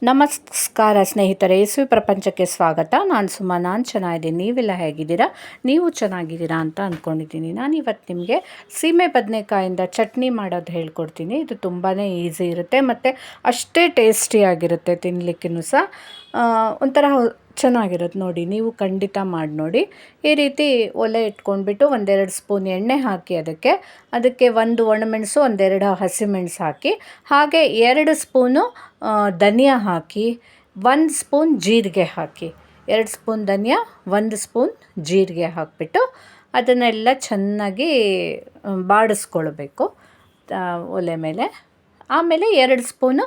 ನಮಸ್ಕಾರ ಸ್ನೇಹಿತರೆ, ಯೇಸುವಿ ಪ್ರಪಂಚಕ್ಕೆ ಸ್ವಾಗತ. ನಾನು ಸುಮಾ. ನಾನು ಚೆನ್ನಾಗಿದ್ದೀನಿ. ನೀವೆಲ್ಲ ಹೇಗಿದ್ದೀರಾ? ನೀವು ಚೆನ್ನಾಗಿದ್ದೀರಾ ಅಂತ ಅಂದ್ಕೊಂಡಿದ್ದೀನಿ. ನಾನಿವತ್ತು ನಿಮಗೆ ಸೀಮೆ ಬದನೆಕಾಯಿಂದ ಚಟ್ನಿ ಮಾಡೋದು ಹೇಳ್ಕೊಡ್ತೀನಿ. ಇದು ತುಂಬಾ ಈಸಿ ಇರುತ್ತೆ ಮತ್ತು ಅಷ್ಟೇ ಟೇಸ್ಟಿಯಾಗಿರುತ್ತೆ. ತಿನ್ನಲಿಕ್ಕೂ ಸಹ ಒಂಥರ ಚೆನ್ನಾಗಿರುತ್ತೆ. ನೋಡಿ, ನೀವು ಖಂಡಿತ ಮಾಡಿ ನೋಡಿ. ಈ ರೀತಿ ಒಲೆ ಇಟ್ಕೊಂಡ್ಬಿಟ್ಟು ಒಂದೆರಡು ಸ್ಪೂನ್ ಎಣ್ಣೆ ಹಾಕಿ ಅದಕ್ಕೆ ಒಂದು ಒಣಮೆಣಸು, ಒಂದೆರಡು ಹಸಿಮೆಣಸು ಹಾಕಿ, ಹಾಗೆ 2 ಸ್ಪೂನು ಧನಿಯಾ ಹಾಕಿ, 1 ಸ್ಪೂನ್ ಜೀರಿಗೆ ಹಾಕಿ, 2 ಸ್ಪೂನ್ ಧನಿಯಾ, 1 ಸ್ಪೂನ್ ಜೀರಿಗೆ ಹಾಕಿಬಿಟ್ಟು ಅದನ್ನೆಲ್ಲ ಚೆನ್ನಾಗಿ ಬಾಡಿಸ್ಕೊಳ್ಬೇಕು ಒಲೆ ಮೇಲೆ. ಆಮೇಲೆ 2 ಸ್ಪೂನು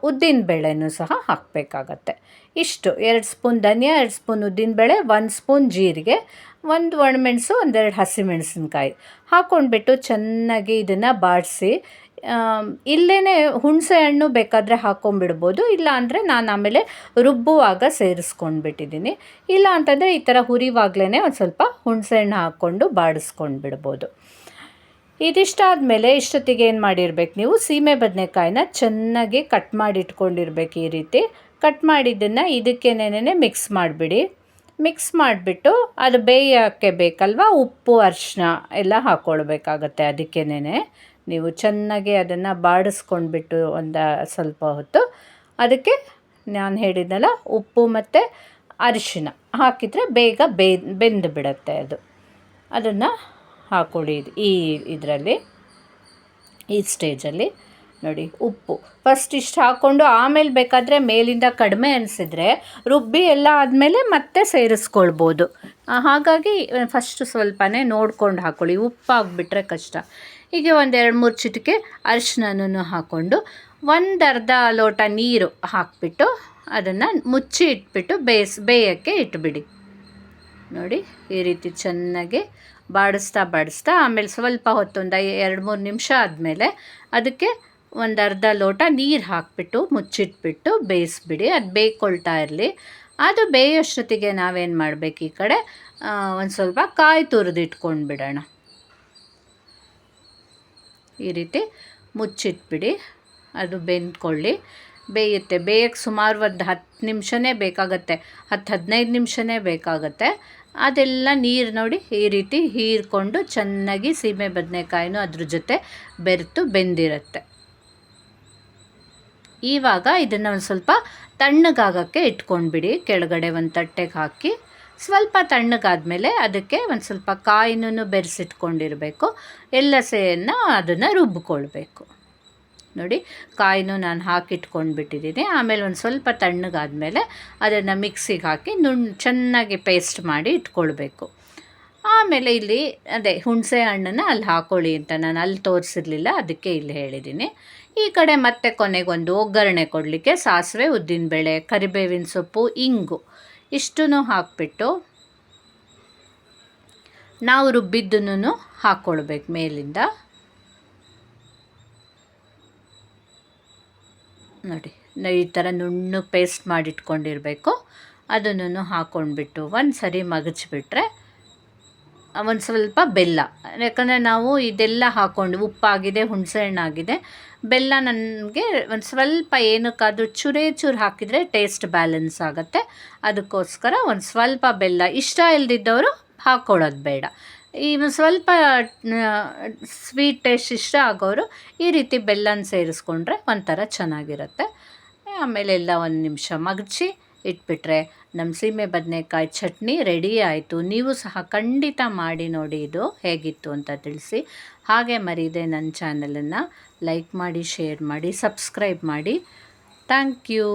ಉದ್ದಿನಬೇಳೆನೂ ಸಹ ಹಾಕಬೇಕಾಗತ್ತೆ. ಇಷ್ಟು 2 ಸ್ಪೂನ್ ಧನಿಯಾ, 2 ಸ್ಪೂನ್ ಉದ್ದಿನಬೇಳೆ, 1 ಸ್ಪೂನ್ ಜೀರಿಗೆ, 1 ಒಣಮೆಣಸು, 1-2 ಹಸಿಮೆಣಸಿನ್ಕಾಯಿ ಹಾಕ್ಕೊಂಡ್ಬಿಟ್ಟು ಚೆನ್ನಾಗಿ ಇದನ್ನು ಬಾಡಿಸಿ, ಇಲ್ಲೇ ಹುಣಸೆ ಹಣ್ಣು ಬೇಕಾದರೆ ಹಾಕ್ಕೊಂಬಿಡ್ಬೋದು. ಇಲ್ಲ ಅಂದರೆ ನಾನು ಆಮೇಲೆ ರುಬ್ಬುವಾಗ ಸೇರಿಸ್ಕೊಂಡ್ಬಿಟ್ಟಿದ್ದೀನಿ. ಇಲ್ಲ ಅಂತಂದರೆ ಈ ಥರ ಹುರಿವಾಗಲೇ ಒಂದು ಸ್ವಲ್ಪ ಹುಣಸೆ ಹಣ್ಣು ಹಾಕ್ಕೊಂಡು ಬಾಡಿಸ್ಕೊಂಡು ಬಿಡ್ಬೋದು. ಇದಿಷ್ಟಾದಮೇಲೆ ಇಷ್ಟೊತ್ತಿಗೆ ಏನು ಮಾಡಿರ್ಬೇಕು, ನೀವು ಸೀಮೆ ಬದನೆಕಾಯಿನ ಚೆನ್ನಾಗಿ ಕಟ್ ಮಾಡಿ ಇಟ್ಕೊಂಡಿರ್ಬೇಕು. ಈ ರೀತಿ ಕಟ್ ಮಾಡಿದ್ದನ್ನು ಇದಕ್ಕೇನೇನೆ ಮಿಕ್ಸ್ ಮಾಡಿಬಿಡಿ. ಮಿಕ್ಸ್ ಮಾಡಿಬಿಟ್ಟು ಅದು ಬೇಯೋಕ್ಕೆ ಬೇಕಲ್ವ, ಉಪ್ಪು ಅರಿಶಿನ ಎಲ್ಲ ಹಾಕ್ಕೊಳ್ಬೇಕಾಗತ್ತೆ. ಅದಕ್ಕೇನೆ ನೀವು ಚೆನ್ನಾಗಿ ಅದನ್ನು ಬಾಡಿಸ್ಕೊಂಡ್ಬಿಟ್ಟು ಒಂದು ಸ್ವಲ್ಪ ಹೊತ್ತು ಅದಕ್ಕೆ ನಾನು ಹೇಳಿದ್ನಲ್ಲ, ಉಪ್ಪು ಮತ್ತು ಅರಿಶಿನ ಹಾಕಿದರೆ ಬೇಗ ಬೆಂದು ಬಿಡುತ್ತೆ. ಅದನ್ನು ಹಾಕ್ಕೊಳ್ಳಿ. ಇದರಲ್ಲಿ ಈ ಸ್ಟೇಜಲ್ಲಿ ನೋಡಿ, ಉಪ್ಪು ಫಸ್ಟ್ ಇಷ್ಟು ಹಾಕ್ಕೊಂಡು ಆಮೇಲೆ ಬೇಕಾದರೆ ಮೇಲಿಂದ ಕಡಿಮೆ ಅನಿಸಿದರೆ ರುಬ್ಬಿ ಎಲ್ಲ ಆದಮೇಲೆ ಮತ್ತೆ ಸೇರಿಸ್ಕೊಳ್ಬೋದು. ಹಾಗಾಗಿ ಫಸ್ಟು ಸ್ವಲ್ಪನೇ ನೋಡ್ಕೊಂಡು ಹಾಕ್ಕೊಳ್ಳಿ. ಉಪ್ಪು ಆಗಿಬಿಟ್ರೆ ಕಷ್ಟ. ಹೀಗೆ 1-2-3 ಚಿಟಿಕೆ ಅರಿಶಿನನೂ ಹಾಕ್ಕೊಂಡು 1/2 ಲೋಟ ನೀರು ಹಾಕಿಬಿಟ್ಟು ಅದನ್ನು ಮುಚ್ಚಿ ಇಟ್ಬಿಟ್ಟು ಬೇಯೋಕ್ಕೆ ಇಟ್ಬಿಡಿ. ನೋಡಿ, ಈ ರೀತಿ ಚೆನ್ನಾಗಿ ಬಾಡಿಸ್ತಾ ಆಮೇಲೆ ಸ್ವಲ್ಪ ಹೊತ್ತು ಒಂದು 2-3 ನಿಮಿಷ ಆದಮೇಲೆ ಅದಕ್ಕೆ 1/2 ಲೋಟ ನೀರು ಹಾಕಿಬಿಟ್ಟು ಮುಚ್ಚಿಟ್ಬಿಟ್ಟು ಬೇಯಿಸ್ಬಿಡಿ. ಅದು ಬೇಯ್ಕೊಳ್ತಾ ಇರಲಿ. ಅದು ಬೇಯೋಷ್ಟೊತ್ತಿಗೆ ನಾವೇನು ಮಾಡಬೇಕು, ಈ ಕಡೆ ಒಂದು ಸ್ವಲ್ಪ ಕಾಯಿ ತುರಿದಿಟ್ಕೊಂಡು ಬಿಡೋಣ. ಈ ರೀತಿ ಮುಚ್ಚಿಟ್ಬಿಡಿ. ಅದು ಬೇಯ್ಕೊಳ್ಳಿ, ಬೇಯುತ್ತೆ. ಬೇಯಕ್ಕೆ ಸುಮಾರು ಒಂದು 10 ನಿಮಿಷನೇ ಬೇಕಾಗತ್ತೆ, 10-15 ನಿಮಿಷನೇ ಬೇಕಾಗತ್ತೆ. ಅದೆಲ್ಲ ನೀರು ನೋಡಿ ಈ ರೀತಿ ಹೀರ್ಕೊಂಡು ಚೆನ್ನಾಗಿ ಸೀಮೆ ಬದನೆಕಾಯಿನೂ ಅದ್ರ ಜೊತೆ ಬೆರೆತು ಬೆಂದಿರುತ್ತೆ. ಇವಾಗ ಇದನ್ನು ಒಂದು ಸ್ವಲ್ಪ ತಣ್ಣಗಾಗಕ್ಕೆ ಇಟ್ಕೊಂಡ್ಬಿಡಿ. ಕೆಳಗಡೆ ಒಂದು ತಟ್ಟೆಗೆ ಹಾಕಿ ಸ್ವಲ್ಪ ತಣ್ಣಗಾದ್ಮೇಲೆ ಅದಕ್ಕೆ ಒಂದು ಸ್ವಲ್ಪ ಕಾಯಿನೂ ಬೆರೆಸಿಟ್ಕೊಂಡಿರಬೇಕು. ಎಲ್ಲ ಸೇರಿನ ಅದನ್ನು ರುಬ್ಬಿಕೊಳ್ಬೇಕು. ನೋಡಿ, ಕಾಯಿನೂ ನಾನು ಹಾಕಿಟ್ಕೊಂಡ್ಬಿಟ್ಟಿದ್ದೀನಿ. ಆಮೇಲೆ ಒಂದು ಸ್ವಲ್ಪ ತಣ್ಣಗಾದ್ಮೇಲೆ ಅದನ್ನು ಮಿಕ್ಸಿಗೆ ಹಾಕಿ ಚೆನ್ನಾಗಿ ಪೇಸ್ಟ್ ಮಾಡಿ ಇಟ್ಕೊಳ್ಬೇಕು. ಆಮೇಲೆ ಇಲ್ಲಿ ಹುಣಸೆ ಹಣ್ಣನ್ನು ಅಲ್ಲಿ ಹಾಕ್ಕೊಳ್ಳಿ ಅಂತ ನಾನು ಅಲ್ಲಿ ತೋರಿಸಿರಲಿಲ್ಲ, ಅದಕ್ಕೆ ಇಲ್ಲಿ ಹೇಳಿದ್ದೀನಿ. ಈ ಕಡೆ ಮತ್ತೆ ಕೊನೆಗೊಂದು ಒಗ್ಗರಣೆ ಕೊಡಲಿಕ್ಕೆ ಸಾಸಿವೆ, ಉದ್ದಿನಬೇಳೆ, ಕರಿಬೇವಿನ ಸೊಪ್ಪು, ಇಂಗು ಇಷ್ಟನ್ನು ಹಾಕಿಬಿಟ್ಟು ನಾವು ರುಬ್ಬಿದ್ದನ್ನು ಹಾಕ್ಕೊಳ್ಬೇಕು ಮೇಲಿಂದ. ನೋಡಿ, ಈ ಥರ ನುಣ್ಣು ಪೇಸ್ಟ್ ಮಾಡಿಟ್ಕೊಂಡಿರಬೇಕು. ಅದನ್ನು ಹಾಕ್ಕೊಂಡ್ಬಿಟ್ಟು ಒಂದು ಸರಿ ಮಗಚಿಬಿಟ್ರೆ ಒಂದು ಸ್ವಲ್ಪ ಬೆಲ್ಲ, ಯಾಕಂದರೆ ನಾವು ಇದೆಲ್ಲ ಹಾಕ್ಕೊಂಡು ಉಪ್ಪಾಗಿದೆ, ಹುಣಸೆ ಹಣ್ಣಾಗಿದೆ, ಬೆಲ್ಲ ನನಗೆ ಒಂದು ಸ್ವಲ್ಪ ಏನಕ್ಕಾದರೂ ಚೂರು ಹಾಕಿದರೆ ಟೇಸ್ಟ್ ಬ್ಯಾಲೆನ್ಸ್ ಆಗುತ್ತೆ. ಅದಕ್ಕೋಸ್ಕರ ಒಂದು ಸ್ವಲ್ಪ ಬೆಲ್ಲ. ಇಷ್ಟ ಇಲ್ಲದಿದ್ದವರು ಹಾಕ್ಕೊಳ್ಳೋದು ಬೇಡ. ಈಗ ಸ್ವಲ್ಪ ಸ್ವೀಟ್ ಟೇಸ್ಟ್ ಇಷ್ಟ ಆಗೋರು ಈ ರೀತಿ ಬೆಲ್ಲನ ಸೇರಿಸ್ಕೊಂಡ್ರೆ ಒಂಥರ ಚೆನ್ನಾಗಿರುತ್ತೆ. ಆಮೇಲೆ ಎಲ್ಲ ಒಂದು ನಿಮಿಷ ಮಗಚಿ ಇಟ್ಬಿಟ್ರೆ ನಮ್ಮ ಸೀಮೆ ಬದನೆಕಾಯಿ ಚಟ್ನಿ ರೆಡಿ ಆಯಿತು. ನೀವು ಸಹ ಖಂಡಿತ ಮಾಡಿ ನೋಡಿ, ಇದು ಹೇಗಿತ್ತು ಅಂತ ತಿಳಿಸಿ. ಹಾಗೆ ಮರೀದೆ ನನ್ನ ಚಾನಲನ್ನು ಲೈಕ್ ಮಾಡಿ, ಶೇರ್ ಮಾಡಿ, ಸಬ್ಸ್ಕ್ರೈಬ್ ಮಾಡಿ. Thank you.